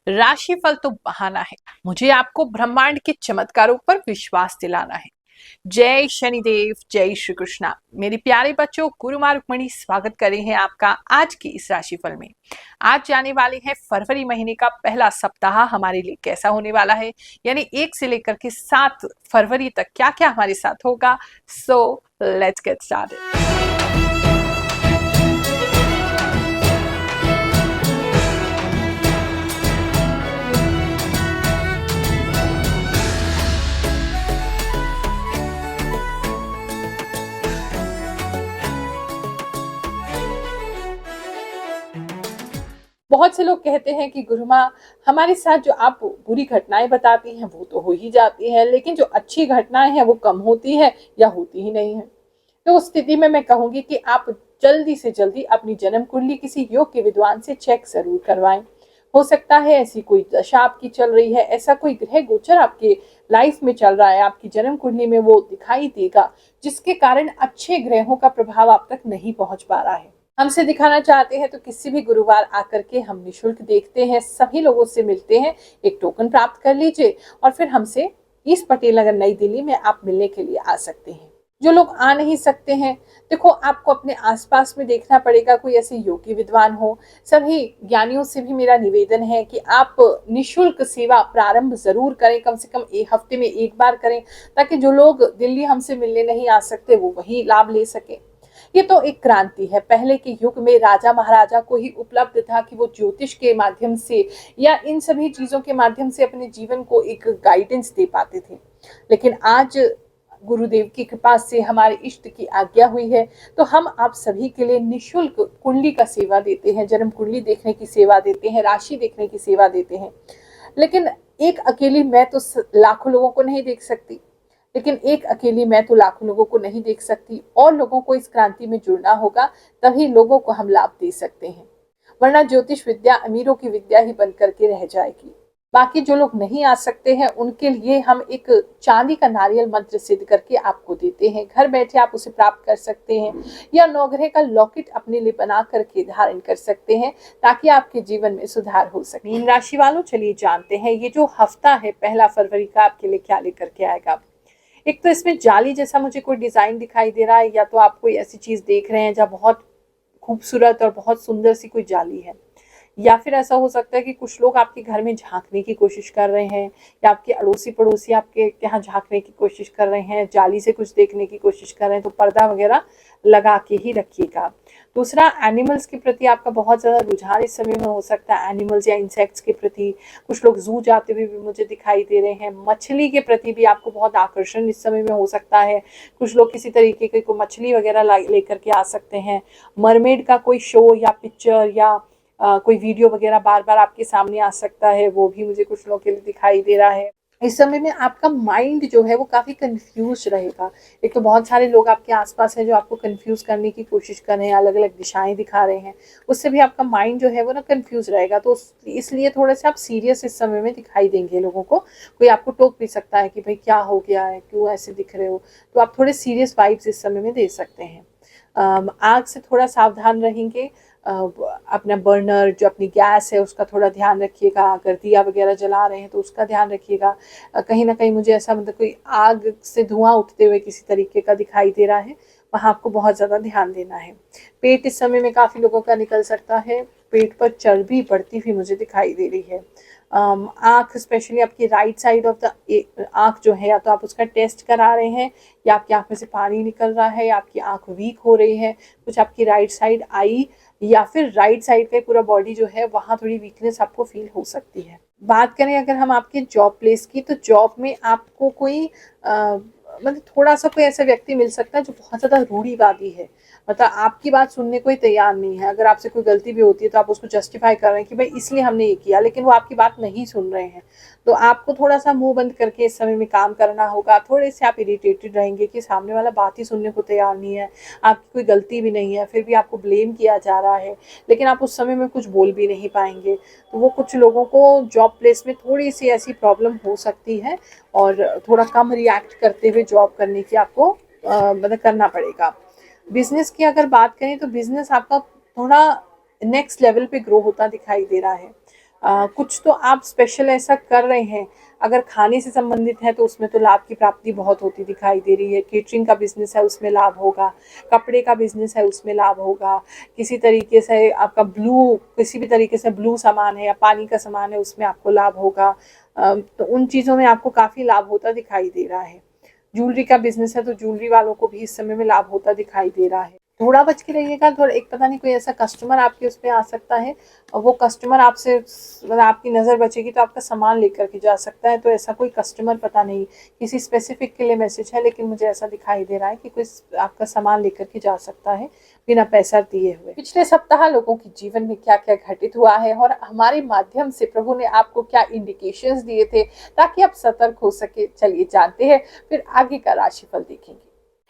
राशिफल तो बहाना है, मुझे आपको ब्रह्मांड के चमत्कारों पर विश्वास दिलाना है। जय शनिदेव, जय श्री कृष्णा। मेरे प्यारे बच्चों, गुरु माँ रुक्मणी स्वागत कर रहे हैं आपका आज की इस राशिफल में। आज जाने वाले हैं फरवरी महीने का पहला सप्ताह हमारे लिए कैसा होने वाला है, यानी 1 से लेकर के 7 फरवरी तक क्या क्या हमारे साथ होगा। So let's get started. बहुत से लोग कहते हैं कि गुरु माँ, हमारे साथ जो आप बुरी घटनाएं बताती हैं वो तो हो ही जाती हैं, लेकिन जो अच्छी घटनाएं हैं वो कम होती है या होती ही नहीं है। तो उस स्थिति में मैं कहूंगी कि आप जल्दी से जल्दी अपनी जन्म कुंडली किसी योग के विद्वान से चेक जरूर करवाएं। हो सकता है ऐसी कोई दशा आपकी चल रही है, ऐसा कोई ग्रह गोचर आपके लाइफ में चल रहा है, आपकी जन्म कुंडली में वो दिखाई देगा, जिसके कारण अच्छे ग्रहों का प्रभाव आप तक नहीं पहुंच पा रहा है। हमसे दिखाना चाहते हैं तो किसी भी गुरुवार आकर के हम निशुल्क देखते हैं, सभी लोगों से मिलते हैं, एक टोकन प्राप्त कर लीजिए और फिर हमसे ईस्ट पटेल नगर नई दिल्ली में आप मिलने के लिए आ सकते हैं। जो लोग आ नहीं सकते हैं, देखो आपको अपने आसपास में देखना पड़ेगा कोई ऐसे योगी विद्वान हो। सभी ज्ञानियों से भी मेरा निवेदन है कि आप निशुल्क सेवा प्रारंभ जरूर करें, कम से कम एक हफ्ते में एक बार करें, ताकि जो लोग दिल्ली हमसे मिलने नहीं आ सकते वो वही लाभ ले सके। ये तो एक क्रांति है। पहले के युग में राजा महाराजा को ही उपलब्ध था कि वो ज्योतिष के माध्यम से या इन सभी चीजों के माध्यम से अपने जीवन को एक गाइडेंस दे पाते थे, लेकिन आज गुरुदेव की कृपा से हमारे इष्ट की आज्ञा हुई है तो हम आप सभी के लिए निशुल्क कुंडली का सेवा देते हैं, जन्म कुंडली देखने की सेवा देते हैं, राशि देखने की सेवा देते हैं। लेकिन एक अकेली मैं तो लाखों लोगों को नहीं देख सकती, लेकिन एक अकेली मैं तो लाखों लोगों को नहीं देख सकती, और लोगों को इस क्रांति में जुड़ना होगा, तभी लोगों को हम लाभ दे सकते हैं, वरना ज्योतिष विद्या अमीरों की विद्या ही बन करके रह जाएगी। बाकी जो लोग नहीं आ सकते हैं उनके लिए हम एक चांदी का नारियल मंत्र सिद्ध करके आपको देते हैं, घर बैठे आप उसे प्राप्त कर सकते हैं, या नौग्रह का लॉकेट अपने लिए बना करके धारण कर सकते हैं, ताकि आपके जीवन में सुधार हो सके। मीन राशि वालों, चलिए जानते हैं ये जो हफ्ता है 1 फरवरी का आपके लिए क्या लेकर के आएगा। एक तो इसमें जाली जैसा मुझे कोई डिजाइन दिखाई दे रहा है, या तो आप कोई ऐसी चीज देख रहे हैं जहाँ बहुत खूबसूरत और बहुत सुंदर सी कोई जाली है, या फिर ऐसा हो सकता है कि कुछ लोग आपके घर में झांकने की कोशिश कर रहे हैं, या आपके अड़ोसी पड़ोसी आपके यहाँ झांकने की कोशिश कर रहे हैं, जाली से कुछ देखने की कोशिश कर रहे हैं, तो पर्दा वगैरह लगा के ही रखिएगा। दूसरा, एनिमल्स के प्रति आपका बहुत ज़्यादा रुझान इस समय में हो सकता है, एनिमल्स या इंसेक्ट्स के प्रति। कुछ लोग जू जाते हुए भी मुझे दिखाई दे रहे हैं। मछली के प्रति भी आपको बहुत आकर्षण इस समय में हो सकता है, कुछ लोग किसी तरीके की कोई मछली वगैरह लेकर के आ सकते हैं। मरमेड का कोई शो या पिक्चर या कोई वीडियो वगैरह बार बार आपके सामने आ सकता है, वो भी मुझे कुछ लोगों के लिए दिखाई दे रहा है। इस समय में आपका माइंड जो है वो काफ़ी कंफ्यूज रहेगा। एक तो बहुत सारे लोग आपके आसपास हैं जो आपको कंफ्यूज करने की कोशिश कर रहे हैं, अलग अलग दिशाएं दिखा रहे हैं, उससे भी आपका माइंड जो है वो ना कंफ्यूज रहेगा। तो इसलिए थोड़े से आप सीरियस इस समय में दिखाई देंगे लोगों को। कोई आपको टोक भी सकता है कि भाई क्या हो गया है, क्यों ऐसे दिख रहे हो, तो आप थोड़े सीरियस वाइब्स इस समय में दे सकते हैं। आग से थोड़ा सावधान रहेंगे। अपना बर्नर जो अपनी गैस है उसका थोड़ा ध्यान रखिएगा, अगर दिया वगैरह जला रहे हैं तो उसका ध्यान रखिएगा। कहीं ना कहीं मुझे ऐसा मतलब कोई आग से धुआं उठते हुए किसी तरीके का दिखाई दे रहा है, वहाँ आपको बहुत ज़्यादा ध्यान देना है। पेट इस समय में काफ़ी लोगों का निकल सकता है, पेट पर चर्बी बढ़ती हुई मुझे दिखाई दे रही है। आँख, स्पेशली आपकी राइट साइड ऑफ द आँख जो है, या तो आप उसका टेस्ट करा रहे हैं, या आपकी आँख में से पानी निकल रहा है, या आपकी आँख वीक हो रही है, कुछ आपकी राइट साइड आई या फिर राइट साइड का पूरा बॉडी जो है वहाँ थोड़ी वीकनेस आपको फील हो सकती है। बात करें अगर हम आपके जॉब प्लेस की, तो जॉब में आपको कोई मतलब थोड़ा सा कोई ऐसा व्यक्ति मिल सकता है जो बहुत ज़्यादा रूढ़िवादी है, मतलब आपकी बात सुनने को ही तैयार नहीं है। अगर आपसे कोई गलती भी होती है तो आप उसको जस्टिफाई कर रहे हैं कि भाई इसलिए हमने ये किया, लेकिन वो आपकी बात नहीं सुन रहे हैं। तो आपको थोड़ा सा मुंह बंद करके इस समय में काम करना होगा। थोड़े से आप इरिटेटेड रहेंगे कि सामने वाला बात ही सुनने को तैयार नहीं है, आपकी कोई गलती भी नहीं है, फिर भी आपको ब्लेम किया जा रहा है, लेकिन आप उस समय में कुछ बोल भी नहीं पाएंगे। तो वो कुछ लोगों को जॉब प्लेस में थोड़ी सी ऐसी प्रॉब्लम हो सकती है, और थोड़ा कम रिएक्ट करते हुए जॉब करने की आपको मतलब करना पड़ेगा। बिजनेस की अगर बात करें तो बिजनेस आपका थोड़ा नेक्स्ट लेवल पे ग्रो होता दिखाई दे रहा है। कुछ तो आप स्पेशल ऐसा कर रहे हैं। अगर खाने से संबंधित है तो उसमें तो लाभ की प्राप्ति बहुत होती दिखाई दे रही है। केटरिंग का बिजनेस है उसमें लाभ होगा, कपड़े का बिजनेस है उसमें लाभ होगा, किसी तरीके से आपका किसी भी तरीके से ब्लू सामान है या पानी का सामान है उसमें आपको लाभ होगा। तो उन चीज़ों में आपको काफ़ी लाभ होता दिखाई दे रहा है। ज्वेलरी का बिजनेस है तो ज्वेलरी वालों को भी इस समय में लाभ होता दिखाई दे रहा है। थोड़ा बच के रहिएगा, थोड़ा एक पता नहीं कोई ऐसा कस्टमर आपके उसमें आ सकता है और वो कस्टमर आपसे मतलब आपकी नज़र बचेगी तो आपका सामान लेकर के जा सकता है। तो ऐसा कोई कस्टमर पता नहीं किसी स्पेसिफिक के लिए मैसेज है, लेकिन मुझे ऐसा दिखाई दे रहा है कि कोई आपका सामान लेकर के जा सकता है बिना पैसा दिए हुए। पिछले सप्ताह लोगों के जीवन में क्या क्या घटित हुआ है और हमारे माध्यम से प्रभु ने आपको क्या इंडिकेशंस दिए थे ताकि आप सतर्क हो सके, चलिए जानते हैं, फिर आगे का राशिफल देखेंगे।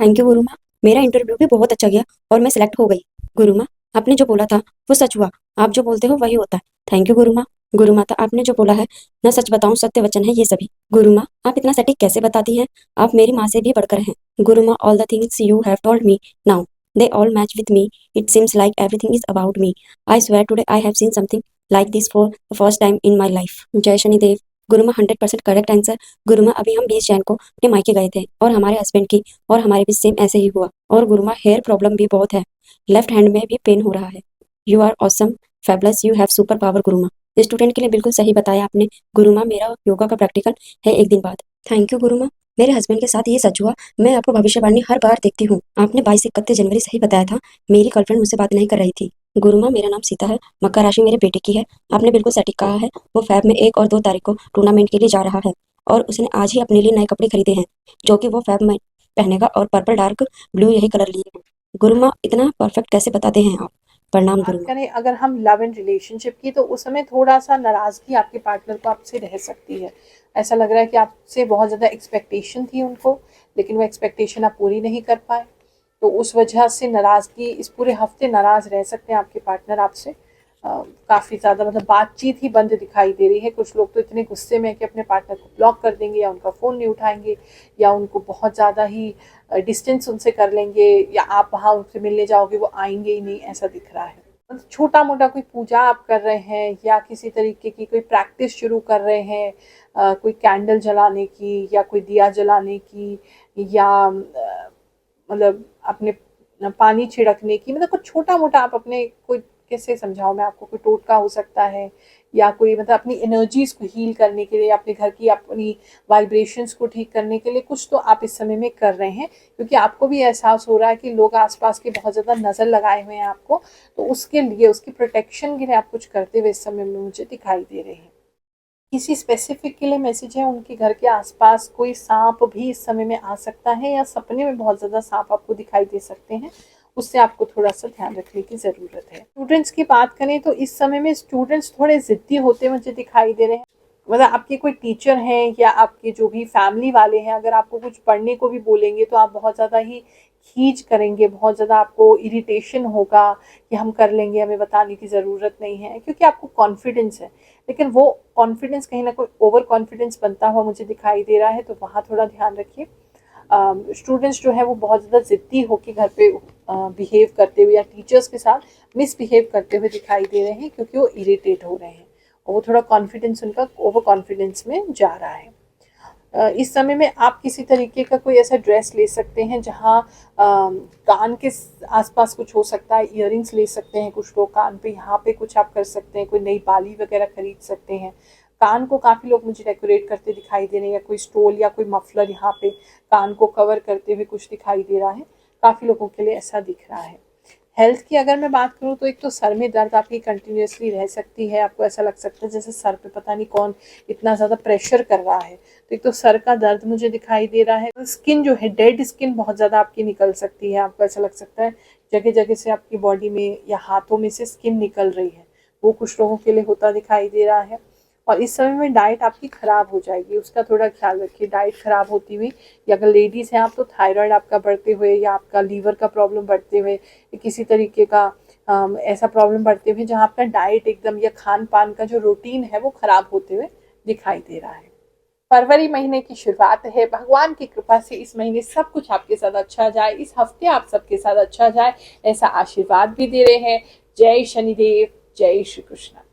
थैंक यू गुरु माँ। मेरा इंटरव्यू भी बहुत अच्छा गया और मैं सिलेक्ट हो गई। गुरु माँ, आपने जो बोला था वो सच हुआ। आप जो बोलते हो वही होता है। थैंक यू गुरु माँ। गुरु माता, आपने जो बोला है ना, सच बताऊं सत्य वचन है ये सभी। गुरु माँ, आप इतना सटीक कैसे बताती हैं? आप मेरी माँ से भी बढ़कर हैं। गुरु माँ, all the things you have told me now they all match with me. It seems like everything is about me. I swear today I have seen something like this for the first time in my life. जय शनिदेव। गुरु माँ, 100% correct answer. गुरु माँ, अभी हम 20 जैन को अपने मायके गए थे और हमारे हस्बैंड की और हमारे भी सेम ऐसे ही हुआ। और गुरुमा, हेयर प्रॉब्लम भी बहुत है। लेफ्ट हैंड में भी पेन हो रहा है। You are awesome, fabulous, you have super power Gurumaa. Student के लिए बिल्कुल सही बताया आपने। गुरुमा, मेरा योगा का प्रैक्टिकल है एक दिन बाद। Thank you Gurumaa. मेरे हस्बैंड के साथ ये सच हुआ। मैं आपको भविष्यवाणी हर बार देखती हूँ। आपने 22 से 31 जनवरी सही बताया था। मेरी गर्लफ्रेंड मुझसे बात नहीं कर रही थी। गुरुमा, मेरा नाम सीता है। मकर राशि मेरे बेटे की है। आपने बिल्कुल सटीक कहा है। वो फैब में 1 और 2 तारीख को टूर्नामेंट के लिए जा रहा है और उसने आज ही अपने लिए नए कपड़े खरीदे हैं जो कि वो फैब में पहनेगा और पर्पल डार्क ब्लू यही कलर लिए हैं। गुरुमा, इतना परफेक्ट कैसे बताते हैं आप? प्रणाम बात गुरुमा। करें अगर हम लव एंड रिलेशनशिप की तो उस समय थोड़ा सा नाराजगी आपके पार्टनर को आपसे रह सकती है। ऐसा लग रहा है कि आपसे बहुत ज़्यादा एक्सपेक्टेशन थी उनको, लेकिन वो एक्सपेक्टेशन आप पूरी नहीं कर पाए। तो उस वजह से नाराजगी, इस पूरे हफ्ते नाराज रह सकते हैं आपके पार्टनर आपसे। काफ़ी ज़्यादा मतलब बातचीत ही बंद दिखाई दे रही है। कुछ लोग तो इतने गुस्से में है कि अपने पार्टनर को ब्लॉक कर देंगे या उनका फ़ोन नहीं उठाएंगे या उनको बहुत ज़्यादा ही डिस्टेंस उनसे कर लेंगे, या आप वहाँ उनसे मिलने जाओगे वो आएंगे ही नहीं, ऐसा दिख रहा है। मतलब छोटा मोटा कोई पूजा आप कर रहे हैं या किसी तरीके की कोई प्रैक्टिस शुरू कर रहे हैं, कोई कैंडल जलाने की या कोई दिया जलाने की, या मतलब अपने पानी छिड़कने की, मतलब कुछ छोटा मोटा आप अपने कोई, कैसे समझाऊं मैं आपको, कोई टोटका हो सकता है या कोई मतलब अपनी एनर्जीज को हील करने के लिए, अपने घर की अपनी वाइब्रेशंस को ठीक करने के लिए कुछ तो आप इस समय में कर रहे हैं, क्योंकि आपको भी एहसास हो रहा है कि लोग आसपास के बहुत ज़्यादा नज़र लगाए हुए हैं आपको। तो उसके लिए, उसकी प्रोटेक्शन के लिए आप कुछ करते हुए इस समय में मुझे दिखाई दे रहे हैं। किसी स्पेसिफिक के लिए मैसेज है, उनके घर के आसपास कोई सांप भी इस समय में आ सकता है या सपने में बहुत ज़्यादा सांप आपको दिखाई दे सकते हैं, उससे आपको थोड़ा सा ध्यान रखने की ज़रूरत है। स्टूडेंट्स की बात करें तो इस समय में स्टूडेंट्स थोड़े ज़िद्दी होते मुझे दिखाई दे रहे हैं। मतलब आपके कोई टीचर हैं या आपके जो भी फैमिली वाले हैं, अगर आपको कुछ पढ़ने को भी बोलेंगे तो आप बहुत ज़्यादा ही खींच करेंगे, बहुत ज़्यादा आपको इरिटेशन होगा कि हम कर लेंगे, हमें बताने की ज़रूरत नहीं है, क्योंकि आपको कॉन्फिडेंस है। लेकिन वो कॉन्फिडेंस कहीं ना कोई ओवर कॉन्फिडेंस बनता हुआ मुझे दिखाई दे रहा है, तो वहाँ थोड़ा ध्यान रखिए। स्टूडेंट्स जो है वो बहुत ज़्यादा ज़िद्दी होकर घर पे बिहेव करते हुए या टीचर्स के साथ मिसबिहेव करते हुए दिखाई दे रहे हैं, क्योंकि वो इरिटेट हो रहे हैं और वो थोड़ा कॉन्फिडेंस उनका ओवर कॉन्फिडेंस में जा रहा है। इस समय में आप किसी तरीके का कोई ऐसा ड्रेस ले सकते हैं जहाँ कान के आसपास कुछ हो सकता है, इयररिंग्स ले सकते हैं कुछ लोग कान पे, यहाँ पे कुछ आप कर सकते हैं, कोई नई बाली वगैरह खरीद सकते हैं। कान को काफ़ी लोग मुझे डेकोरेट करते दिखाई दे रहे हैं, या कोई स्टोल या कोई मफलर यहाँ पे कान को कवर करते हुए कुछ दिखाई दे रहा है। काफ़ी लोगों के लिए ऐसा दिख रहा है। हेल्थ की अगर मैं बात करूँ तो एक तो सर में दर्द आपकी कंटिन्यूसली रह सकती है, आपको ऐसा लग सकता है जैसे सर पे पता नहीं कौन इतना ज़्यादा प्रेशर कर रहा है। तो एक तो सर का दर्द मुझे दिखाई दे रहा है। स्किन जो है, डेड स्किन बहुत ज़्यादा आपकी निकल सकती है, आपको ऐसा लग सकता है जगह जगह से आपकी बॉडी में या हाथों में से स्किन निकल रही है, वो कुछ लोगों के लिए होता दिखाई दे रहा है। और इस समय में डाइट आपकी ख़राब हो जाएगी, उसका थोड़ा ख्याल रखिए। डाइट ख़राब होती हुई, या अगर लेडीज़ हैं आप तो थायराइड आपका बढ़ते हुए, या आपका लीवर का प्रॉब्लम बढ़ते हुए, या किसी तरीके का ऐसा प्रॉब्लम बढ़ते हुए जहाँ आपका डाइट एकदम या खान पान का जो रूटीन है वो ख़राब होते हुए दिखाई दे रहा है। फरवरी महीने की शुरुआत है, भगवान की कृपा से इस महीने सब कुछ आपके साथ अच्छा जाए, इस हफ्ते आप सबके साथ अच्छा जाए, ऐसा आशीर्वाद भी दे रहे हैं। जय शनिदेव, जय श्री कृष्ण।